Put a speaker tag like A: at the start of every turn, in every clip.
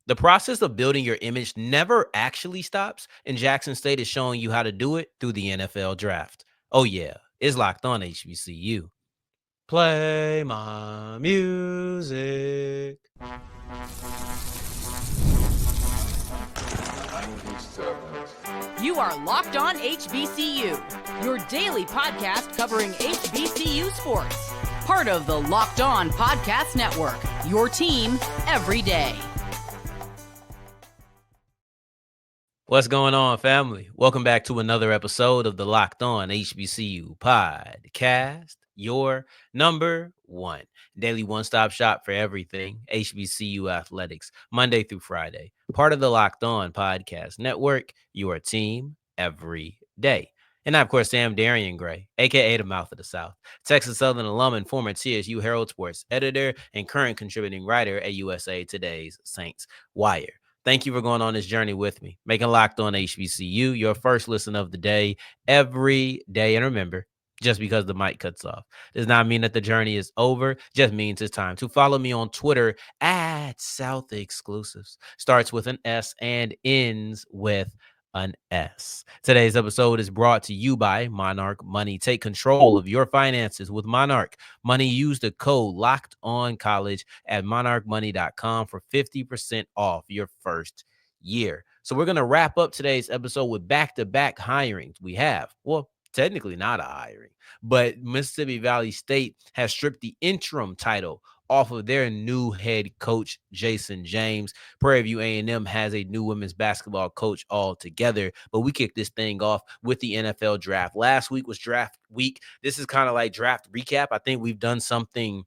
A: The process of building your image never actually stops, and Jackson State is showing you how to do it through the NFL draft. Oh, yeah, it's locked on HBCU. Play my music.
B: You are Locked On HBCU, your daily podcast covering HBCU sports. Part of the Locked On Podcast Network, your team every day.
A: What's going on, family? Welcome back to another episode of the Locked On HBCU podcast, your number one daily one-stop shop for everything HBCU athletics, Monday through Friday. Part of the Locked On Podcast Network, your team every day. And I, of course, am Darrion Gray, a.k.a. the Mouth of the South, Texas Southern alum and former TSU Herald Sports editor and current contributing writer at USA Today's Saints Wire. Thank you for going on this journey with me, making Locked On HBCU your first listen of the day every day. And remember, just because the mic cuts off does not mean that the journey is over. Just means it's time to follow me on Twitter at South Exclusives. Starts with an S and ends with an S. Today's episode is brought to you by Monarch Money. Take control of your finances with Monarch Money. Use the code Locked On College at monarchmoney.com for 50% off your first year. So we're going to wrap up today's episode with back-to-back hirings. We have, well, technically not a hiring, but Mississippi Valley State has stripped the interim title off of their new head coach, Jason James. Prairie View A&M has a new women's basketball coach altogether, but we kicked this thing off with the NFL draft. Last week was draft week. This is kind of like draft recap. I think we've done something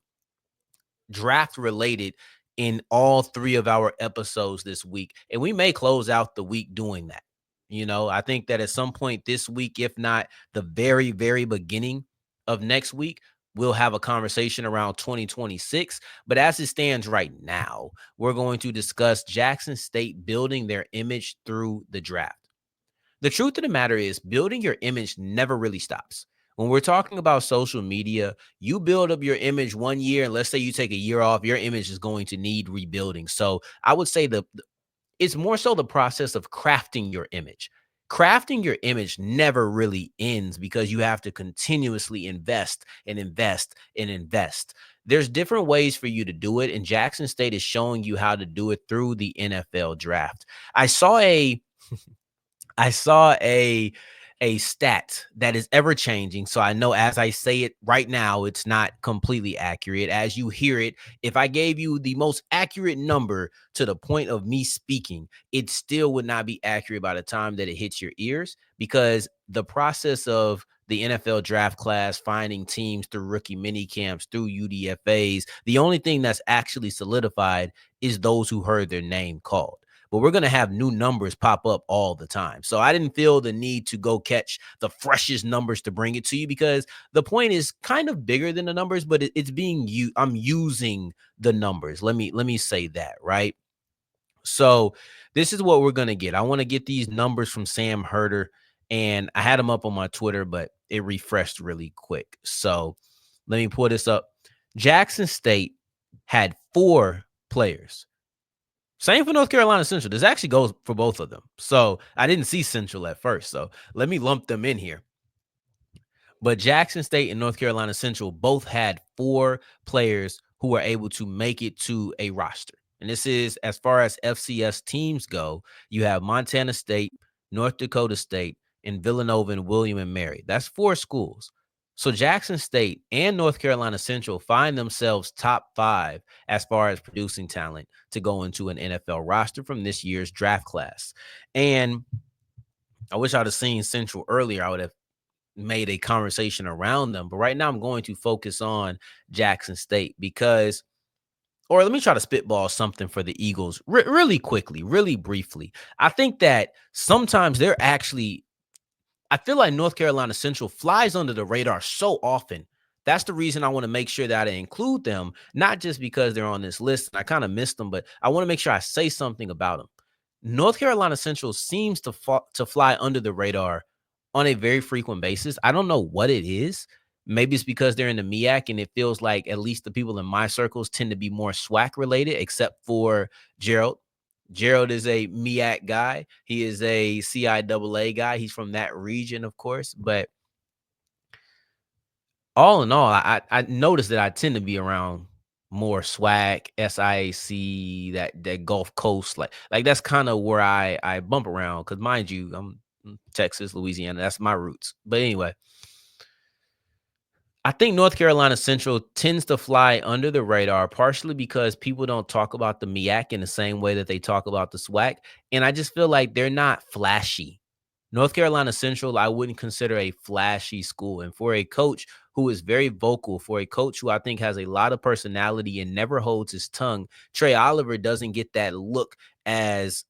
A: draft related in all three of our episodes this week, and we may close out the week doing that. You know, I think that at some point this week, if not the very, very beginning of next week, we'll have a conversation around 2026. But as it stands right now, we're going to discuss Jackson State building their image through the draft. The truth of the matter is, building your image never really stops. When we're talking about social media, you build up your image 1 year, and let's say you take a year off, your image is going to need rebuilding. So I would say it's more so the process of crafting your image. Crafting your image never really ends because you have to continuously invest and invest and invest. There's different ways for you to do it, and Jackson State is showing you how to do it through the NFL draft. I saw a stat that is ever changing. So I know as I say it right now, it's not completely accurate. As you hear it, if I gave you the most accurate number to the point of me speaking, it still would not be accurate by the time that it hits your ears, because the process of the NFL draft class, finding teams through rookie mini camps, through UDFAs, the only thing that's actually solidified is those who heard their name called. But we're going to have new numbers pop up all the time. So I didn't feel the need to go catch the freshest numbers to bring it to you, because the point is kind of bigger than the numbers, but it's being used. I'm using the numbers. Let me say that, right? So this is what we're going to get. I want to get these numbers from Sam Herder, and I had them up on my Twitter, but it refreshed really quick. So let me pull this up. Jackson State had 4 players. Same for North Carolina Central. This actually goes for both of them. So I didn't see Central at first. So let me lump them in here. But Jackson State and North Carolina Central both had 4 players who were able to make it to a roster. And this is, as far as FCS teams go, you have Montana State, North Dakota State, and Villanova and William and Mary. That's 4 schools. So Jackson State and North Carolina Central find themselves top 5 as far as producing talent to go into an NFL roster from this year's draft class. And I wish I'd have seen Central earlier. I would have made a conversation around them. But right now I'm going to focus on Jackson State because, or let me try to spitball something for the Eagles really quickly, really briefly. I think that sometimes I feel like North Carolina Central flies under the radar so often. That's the reason I want to make sure that I include them, not just because they're on this list. I kind of missed them, but I want to make sure I say something about them. North Carolina Central seems to fly under the radar on a very frequent basis. I don't know what it is. Maybe it's because they're in the MEAC, and it feels like at least the people in my circles tend to be more SWAC related, except for Gerald. Gerald is a MEAC guy. He is a CIAA guy. He's from that region, of course. But all in all, I noticed that I tend to be around more SWAC, SIAC, that Gulf Coast, like that's kind of where I bump around. Because mind you, I'm Texas, Louisiana. That's my roots. But anyway, I think North Carolina Central tends to fly under the radar, partially because people don't talk about the MEAC in the same way that they talk about the SWAC. And I just feel like they're not flashy. North Carolina Central, I wouldn't consider a flashy school. And for a coach who is very vocal, for a coach who I think has a lot of personality and never holds his tongue, Trey Oliver doesn't get that look as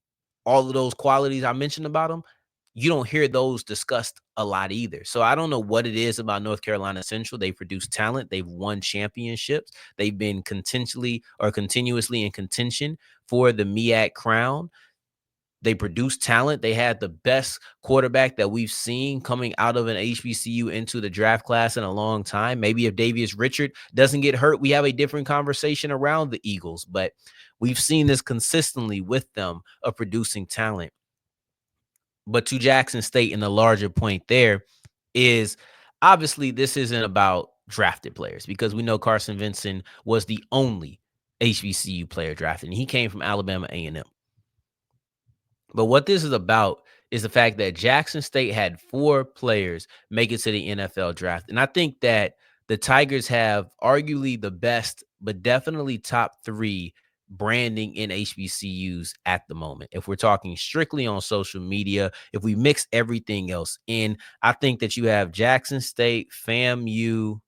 A: all of those qualities I mentioned about him. You don't hear those discussed a lot either. So I don't know what it is about North Carolina Central. They produce talent. They've won championships. They've been continuously in contention for the MEAC crown. They produce talent. They had the best quarterback that we've seen coming out of an HBCU into the draft class in a long time. Maybe if Davius Richard doesn't get hurt, we have a different conversation around the Eagles. But we've seen this consistently with them of producing talent. But to Jackson State, and the larger point there is obviously this isn't about drafted players, because we know Carson Vinson was the only HBCU player drafted, and he came from Alabama A&M. But what this is about is the fact that Jackson State had 4 players make it to the NFL draft. And I think that the Tigers have arguably the best, but definitely top 3 branding in HBCUs at the moment. If we're talking strictly on social media, if we mix everything else in, I think that you have Jackson State, FAMU.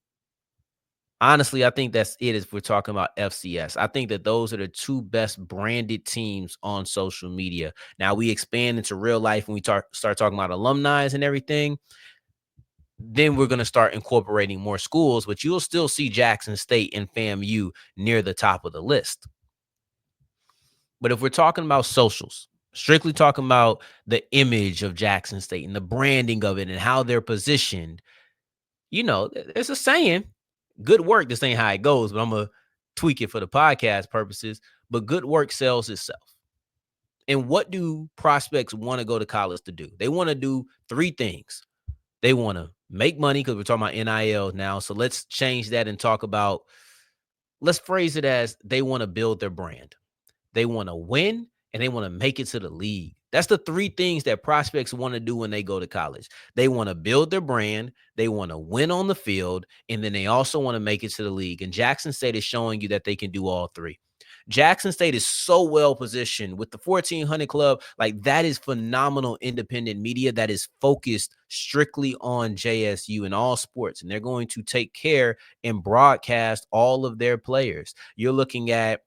A: Honestly, I think that's it if we're talking about FCS. I think that those are the 2 best branded teams on social media. Now we expand into real life when we start talking about alumni and everything. Then we're going to start incorporating more schools, but you'll still see Jackson State and FAMU near the top of the list. But if we're talking about socials, strictly talking about the image of Jackson State and the branding of it and how they're positioned, there's a saying, good work, this ain't how it goes, but I'm going to tweak it for the podcast purposes. But good work sells itself. And what do prospects want to go to college to do? They want to do 3 things. They want to make money, because we're talking about NIL now. So let's change that and talk about, let's phrase it as they want to build their brand. They want to win, and they want to make it to the league. That's the 3 things that prospects want to do when they go to college. They want to build their brand, they want to win on the field, and then they also want to make it to the league. And Jackson State is showing you that they can do all 3. Jackson State is so well positioned with the 1400 Club. Like, that is phenomenal independent media that is focused strictly on JSU and all sports. And they're going to take care and broadcast all of their players. You're looking at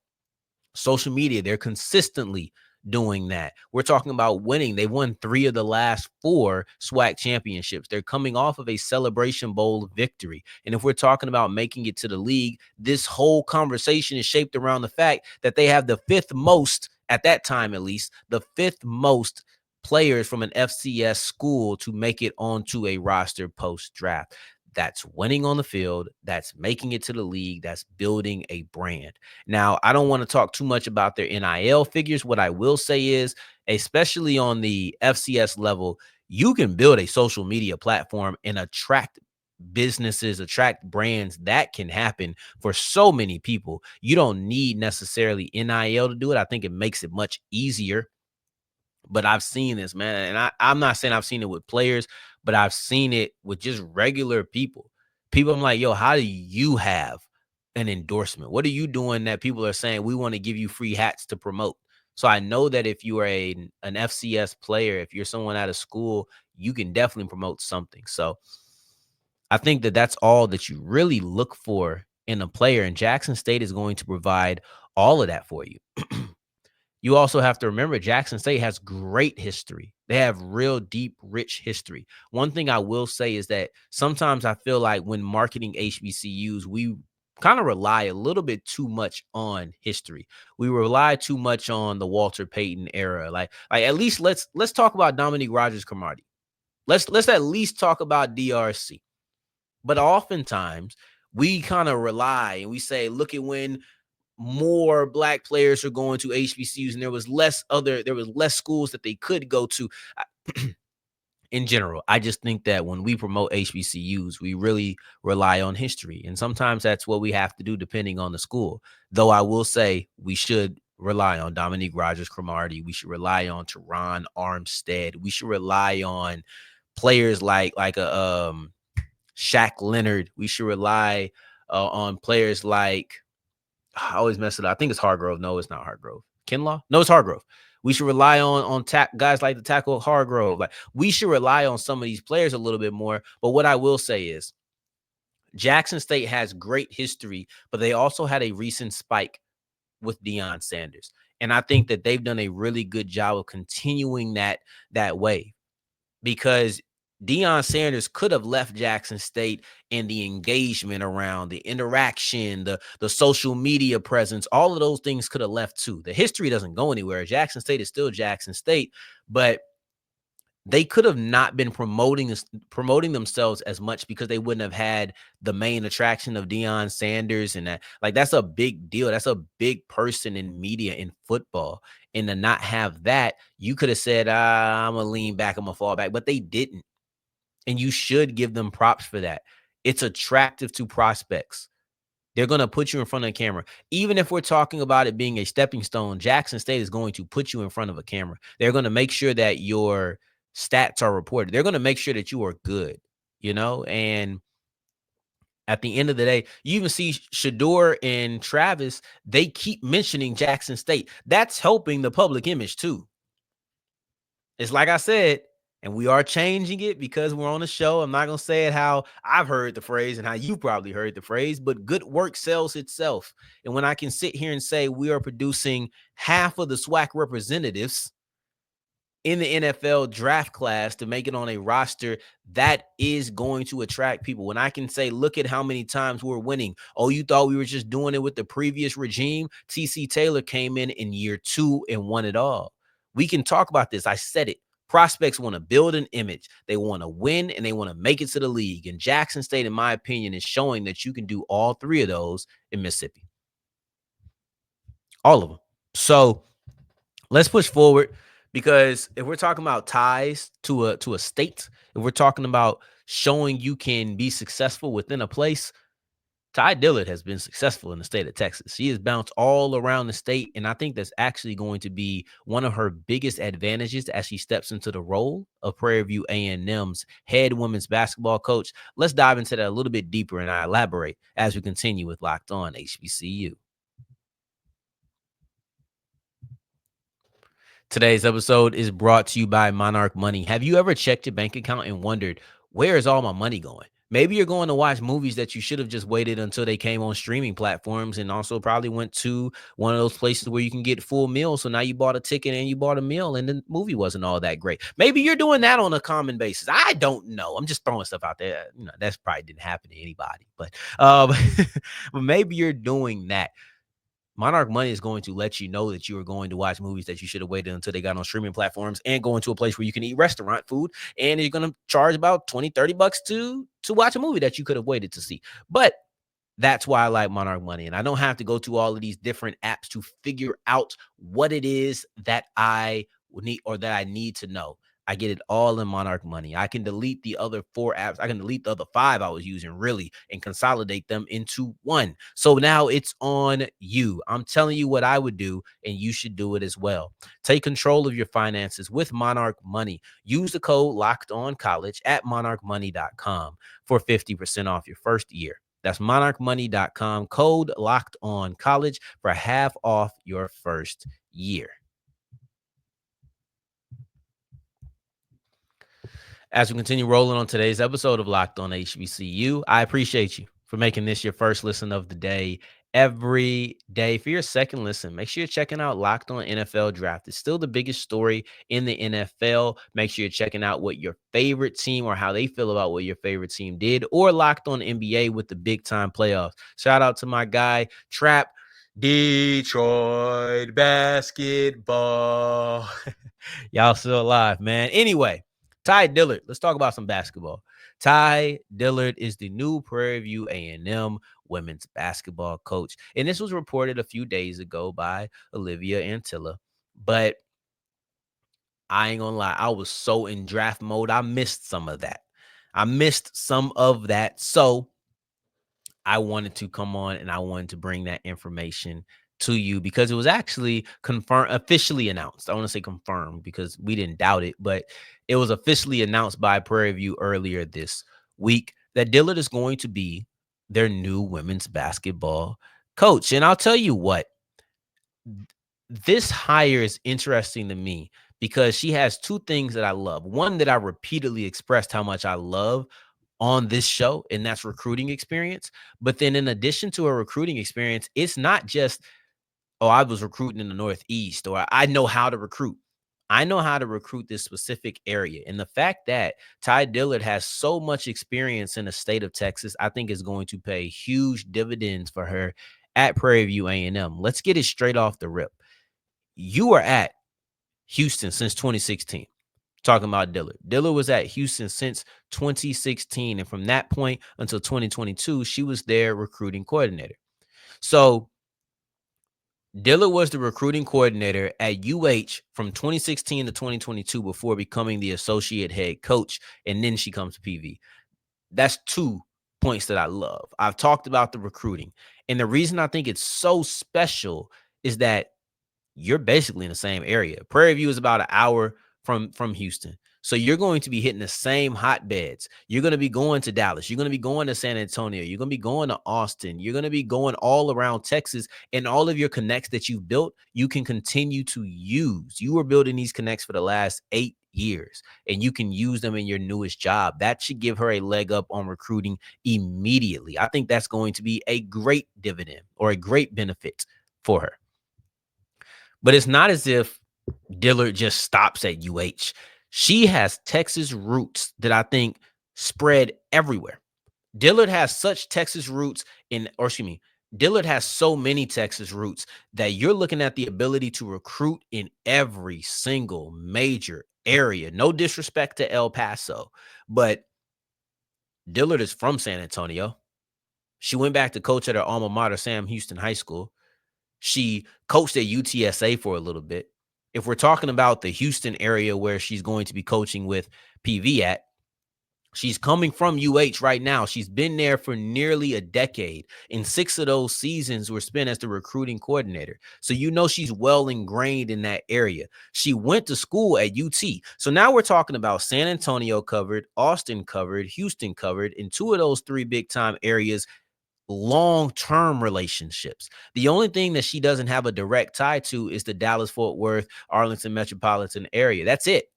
A: social media. They're consistently doing that. We're talking about winning. They won 3 of the last 4 SWAC championships. They're coming off of a Celebration Bowl victory. And if we're talking about making it to the league, this whole conversation is shaped around the fact that they have the 5th most, at that time at least, the 5th most players from an FCS school to make it onto a roster post-draft. That's winning on the field. That's making it to the league. That's building a brand. Now, I don't want to talk too much about their NIL figures. What I will say is, especially on the FCS level, you can build a social media platform and attract businesses, attract brands. That can happen for so many people. You don't need necessarily NIL to do it. I think it makes it much easier. But I've seen this, man. And I'm not saying I've seen it with players, but I've seen it with just regular people. I'm like, yo, how do you have an endorsement? What are you doing that people are saying, we want to give you free hats to promote? So I know that if you are an FCS player, if you're someone out of school, you can definitely promote something. So I think that that's all that you really look for in a player. And Jackson State is going to provide all of that for you. You also have to remember, Jackson State has great history. They have real deep, rich history. One thing I will say is that sometimes I feel like when marketing HBCUs, we kind of rely a little bit too much on history. We rely too much on the Walter Payton era. Like at least let's talk about Dominique Rodgers-Cromartie. Let's at least talk about DRC. But oftentimes we kind of rely and we say, look at when more black players are going to HBCUs, and there was less schools that they could go to. In general, I just think that when we promote HBCUs, we really rely on history. And sometimes that's what we have to do depending on the school. Though I will say we should rely on Dominique Rogers-Cromartie. We should rely on Teron Armstead. We should rely on players like a Shaq Leonard. We should rely on players like, I always mess it up. I think it's Hargrove. No, it's not Hargrove. Kinlaw? No, it's Hargrove. We should rely on guys like the tackle Hargrove. Like, we should rely on some of these players a little bit more. But what I will say is Jackson State has great history, but they also had a recent spike with Deion Sanders. And I think that they've done a really good job of continuing that way, because Deion Sanders could have left Jackson State, and the engagement around the interaction, the social media presence, all of those things could have left too. The history doesn't go anywhere. Jackson State is still Jackson State, but they could have not been promoting themselves as much, because they wouldn't have had the main attraction of Deion Sanders. And that's a big deal. That's a big person in media in football. And to not have that, you could have said, I'm going to lean back, I'm going to fall back. But they didn't. And you should give them props for that. It's attractive to prospects. They're going to put you in front of a camera. Even if we're talking about it being a stepping stone, Jackson State is going to put you in front of a camera. They're going to make sure that your stats are reported. They're going to make sure that you are good, and at the end of the day, you even see Shador and Travis, they keep mentioning Jackson State. That's helping the public image too. It's like I said, and we are changing it because we're on the show. I'm not going to say it how I've heard the phrase and how you probably heard the phrase, but good work sells itself. And when I can sit here and say we are producing half of the SWAC representatives in the NFL draft class to make it on a roster, that is going to attract people. When I can say, look at how many times we're winning. Oh, you thought we were just doing it with the previous regime? TC Taylor came in year 2 and won it all. We can talk about this. I said it. Prospects want to build an image. They want to win, and they want to make it to the league. And Jackson State, in my opinion, is showing that you can do all 3 of those in Mississippi. All of them. So let's push forward. Because if we're talking about ties to a state, if we're talking about showing you can be successful within a place, Ty Dillard has been successful in the state of Texas. She has bounced all around the state, and I think that's actually going to be one of her biggest advantages as she steps into the role of Prairie View A&M's head women's basketball coach. Let's dive into that a little bit deeper, and I elaborate as we continue with Locked On HBCU. Today's episode is brought to you by Monarch Money. Have you ever checked your bank account and wondered, where is all my money going? Maybe you're going to watch movies that you should have just waited until they came on streaming platforms, and also probably went to one of those places where you can get full meals. So now you bought a ticket and you bought a meal, and the movie wasn't all that great. Maybe you're doing that on a common basis. I don't know. I'm just throwing stuff out there. That's probably didn't happen to anybody, but but maybe you're doing that. Monarch Money is going to let you know that you are going to watch movies that you should have waited until they got on streaming platforms, and go into a place where you can eat restaurant food, and you're going to charge about $20-$30 to watch a movie that you could have waited to see. But that's why I like Monarch Money. And I don't have to go to all of these different apps to figure out what it is that I need or that I need to know. I get it all in Monarch Money. I can delete the other 4 apps. I can delete the other 5 I was using, really, and consolidate them into one. So now it's on you. I'm telling you what I would do, and you should do it as well. Take control of your finances with Monarch Money. Use the code LOCKEDONCollege at monarchmoney.com for 50% off your first year. That's monarchmoney.com, code LOCKEDONCollege for half off your first year. As we continue rolling on today's episode of Locked On HBCU, I appreciate you for making this your first listen of the day every day. For your second listen, make sure you're checking out Locked On NFL Draft. It's still the biggest story in the NFL. Make sure you're checking out what your favorite team or how they feel about what your favorite team did, or Locked On NBA with the big time playoffs. Shout out to my guy, Trap Detroit basketball. Y'all still alive, man. Anyway, Ty Dillard, let's talk about some basketball. Ty Dillard is the new Prairie View A&M women's basketball coach. And this was reported a few days ago by Olivia Antilla. But I ain't gonna lie, I was so in draft mode, I missed some of that. So I wanted to come on and I wanted to bring that information to you because it was actually confirmed, officially announced. I want to say confirmed because we didn't doubt it, but it was officially announced by Prairie View earlier this week that Dillard is going to be their new women's basketball coach. And I'll tell you what, this hire is interesting to me because she has two things that I love. One that I repeatedly expressed how much I love on this show, and that's recruiting experience. But then in addition to a recruiting experience, it's not just, oh, I was recruiting in the Northeast or I know how to recruit. I know how to recruit this specific area. And the fact that Ty Dillard has so much experience in the state of Texas, I think is going to pay huge dividends for her at Prairie View A&M. Let's get it straight off the rip. You are at Houston since 2016. Talking about Dillard. Dillard was at Houston since 2016. And from that point until 2022, she was their recruiting coordinator. So Dillard was the recruiting coordinator at UH from 2016 to 2022 before becoming the associate head coach. And then she comes to PV. That's 2 points that I love. I've talked about the recruiting. And the reason I think it's so special is that you're basically in the same area. Prairie View is about an hour from Houston. So you're going to be hitting the same hotbeds. You're going to be going to Dallas. You're going to be going to San Antonio. You're going to be going to Austin. You're going to be going all around Texas. And all of your connects that you've built, you can continue to use. You were building these connects for the last 8 years, and you can use them in your newest job. That should give her a leg up on recruiting immediately. I think that's going to be a great dividend or a great benefit for her. But it's not as if Dillard just stops at UH. She has Texas roots that I think spread everywhere. Dillard has such Texas roots Dillard has so many Texas roots that you're looking at the ability to recruit in every single major area. No disrespect to El Paso, but Dillard is from San Antonio. She went back to coach at her alma mater, Sam Houston High School. She coached at UTSA for a little bit. If we're talking about the Houston area where she's going to be coaching with PV at, she's coming from UH right now. She's been there for nearly a decade, and 6 of those seasons were spent as the recruiting coordinator. So you know she's well ingrained in that area. She went to school at UT. So now we're talking about San Antonio covered, Austin covered, Houston covered, and 2 of those 3 big-time areas, long-term relationships. The only thing that she doesn't have a direct tie to is the Dallas-Fort Worth, Arlington metropolitan area. That's it.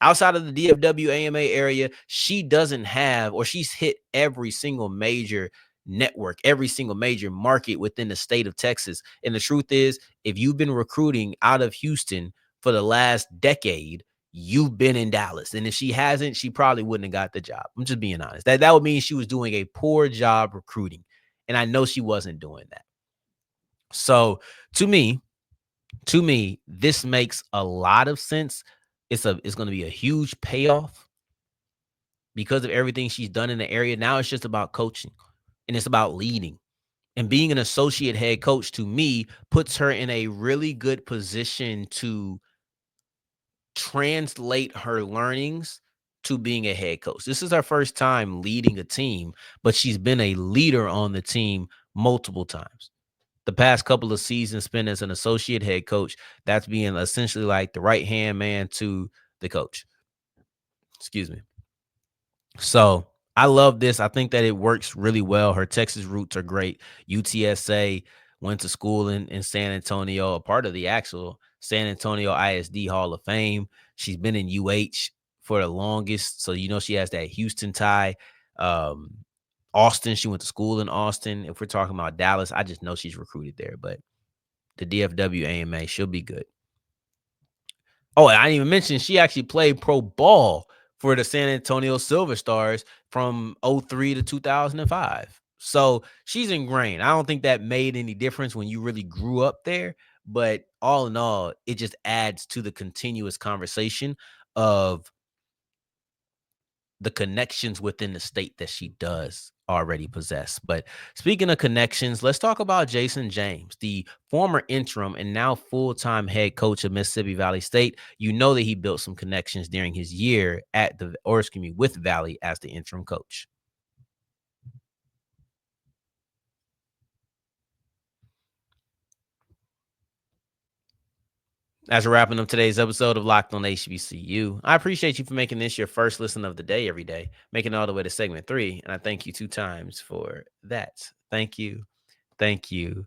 A: Outside of the DFW AMA area, she doesn't have, or she's hit every single major network, every single major market within the state of Texas. And the truth is, if you've been recruiting out of Houston for the last decade, you've been in Dallas. And if she hasn't, she probably wouldn't have got the job. I'm just being honest. That would mean she was doing a poor job recruiting. And I know she wasn't doing that. So to me, this makes a lot of sense. It's going to be a huge payoff because of everything she's done in the area. Now it's just about coaching, and it's about leading. And being an associate head coach, to me, puts her in a really good position to translate her learnings to being a head coach. This is her first time leading a team, but she's been a leader on the team multiple times. The past couple of seasons spent as an associate head coach, that's being essentially like the right-hand man to the coach. Excuse me. So I love this. I think that it works really well. Her Texas roots are great. UTSA, went to school in San Antonio, a part of the actual San Antonio ISD Hall of Fame. She's been in UH for the longest. So, you know, she has that Houston tie. Austin, she went to school in Austin. If we're talking about Dallas, I just know she's recruited there. But the DFW AMA, she'll be good. Oh, I didn't even mention she actually played pro ball for the San Antonio Silver Stars from 03 to 2005. So she's ingrained. I don't think that made any difference when you really grew up there. But all in all, it just adds to the continuous conversation of the connections within the state that she does already possess. But speaking of connections, let's talk about Jason James, the former interim and now full-time head coach of Mississippi Valley State. You know that he built some connections during his year with Valley as the interim coach. As we're wrapping up today's episode of Locked on HBCU, I appreciate you for making this your first listen of the day every day, making it all the way to segment 3. And I thank you 2 times for that. Thank you. Thank you.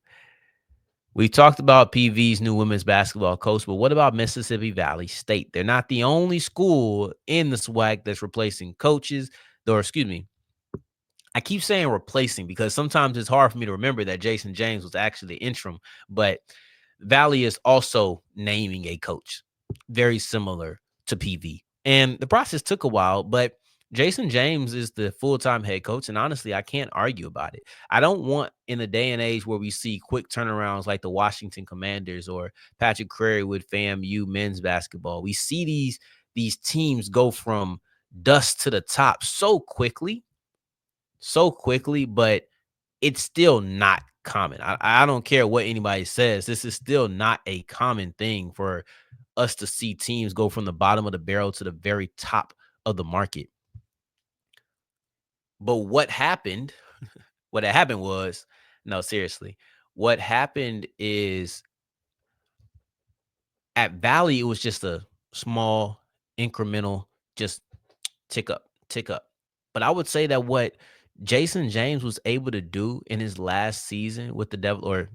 A: We talked about PV's new women's basketball coach, but what about Mississippi Valley State? They're not the only school in the SWAC that's replacing coaches, or excuse me, I keep saying replacing because sometimes it's hard for me to remember that Jason James was actually the interim, but Valley is also naming a coach very similar to PV. And the process took a while, but Jason James is the full-time head coach. And honestly, I can't argue about it. I don't want, in a day and age where we see quick turnarounds like the Washington Commanders or Patrick Crary with FAMU men's basketball, we see these teams go from dust to the top so quickly, but it's still not common. I don't care what anybody says. This is still not a common thing for us to see teams go from the bottom of the barrel to the very top of the market. But what happened was, no, seriously, what happened is at Valley, it was just a small incremental, just tick up. But I would say that what Jason James was able to do in his last season with the Devilettes,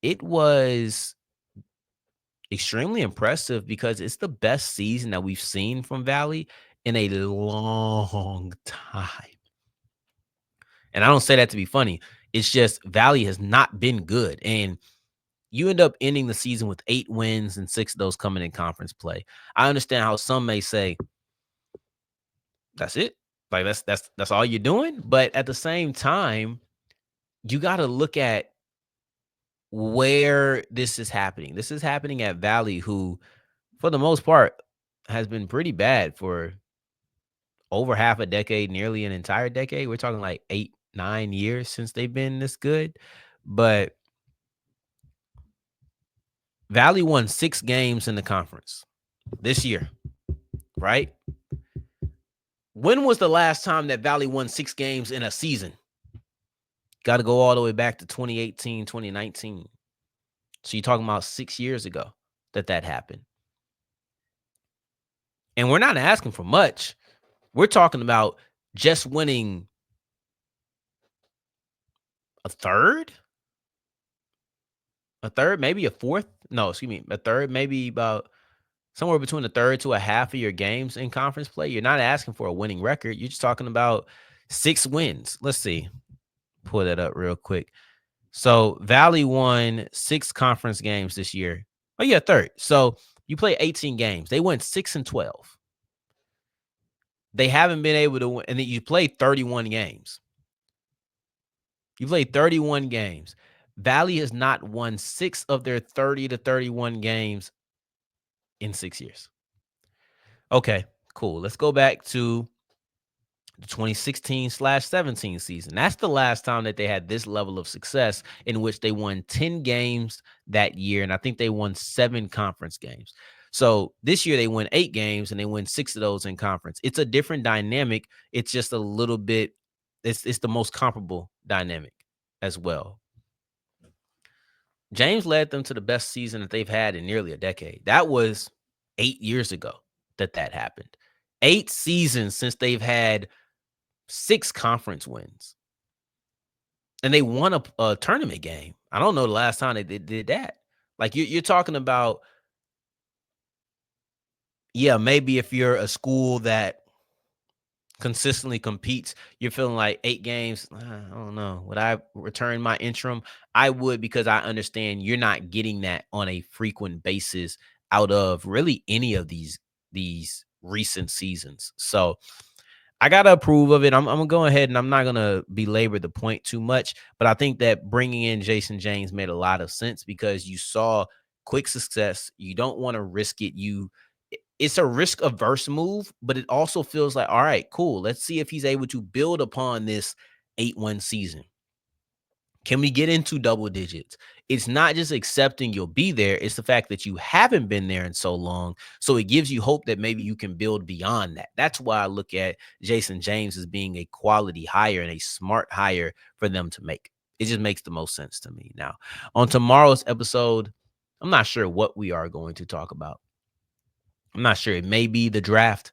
A: it was extremely impressive because it's the best season that we've seen from Valley in a long time. And I don't say that to be funny. It's just Valley has not been good. And you end up ending the season with 8 wins and 6 of those coming in conference play. I understand how some may say, that's it. Like that's all you're doing. But at the same time, you got to look at where this is happening. This is happening at Valley, who, for the most part, has been pretty bad for over half a decade, nearly an entire decade. We're talking like 8-9 years since they've been this good. But Valley won 6 games in the conference this year, right? When was the last time that Valley won 6 games in a season? Got to go all the way back to 2018, 2019. So you're talking about 6 years ago that happened. And we're not asking for much. We're talking about just winning a third, maybe a fourth. No, excuse me, a third, maybe about somewhere between a third to a half of your games in conference play. You're not asking for a winning record. You're just talking about 6 wins. Let's see. Pull that up real quick. So Valley won 6 conference games this year. Oh, yeah, third. So you play 18 games. They went 6-12. They haven't been able to win. And then you played 31 games. You played 31 games. Valley has not won 6 of their 30 to 31 games in 6 years. Okay, cool. Let's go back to the 2016/17 season. That's the last time that they had this level of success, in which they won 10 games that year. And I think they won 7 conference games. So this year they won 8 games and they win 6 of those in conference. It's a different dynamic. It's just a little bit, it's the most comparable dynamic as well. James led them to the best season that they've had in nearly a decade. That was 8 years ago that happened. 8 seasons since they've had 6 conference wins. And they won a tournament game. I don't know the last time they did that. Like you're talking about, yeah, maybe if you're a school that consistently competes, you're feeling like 8 games. I don't know. Would I return my interim? I would, because I understand you're not getting that on a frequent basis out of really any of these recent seasons. So I got to approve of it. I'm going to go ahead and I'm not going to belabor the point too much, but I think that bringing in Jason James made a lot of sense because you saw quick success. You don't want to risk it. it's a risk averse move, but it also feels like, all right, cool. Let's see if he's able to build upon this 8-1 season. Can we get into double digits? It's not just accepting you'll be there. It's the fact that you haven't been there in so long. So it gives you hope that maybe you can build beyond that. That's why I look at Jason James as being a quality hire and a smart hire for them to make. It just makes the most sense to me. Now, on tomorrow's episode, I'm not sure what we are going to talk about. I'm not sure. It may be the draft.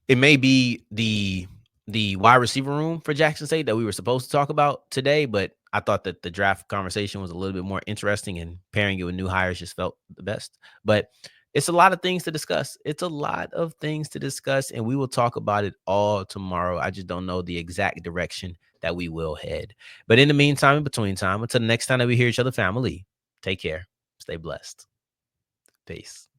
A: It may be the wide receiver room for Jackson State that we were supposed to talk about today, but I thought that the draft conversation was a little bit more interesting, and pairing it with new hires just felt the best. But it's a lot of things to discuss. It's a lot of things to discuss, and we will talk about it all tomorrow. I just don't know the exact direction that we will head. But in the meantime, in between time, until the next time that we hear each other, family, take care. Stay blessed. Peace.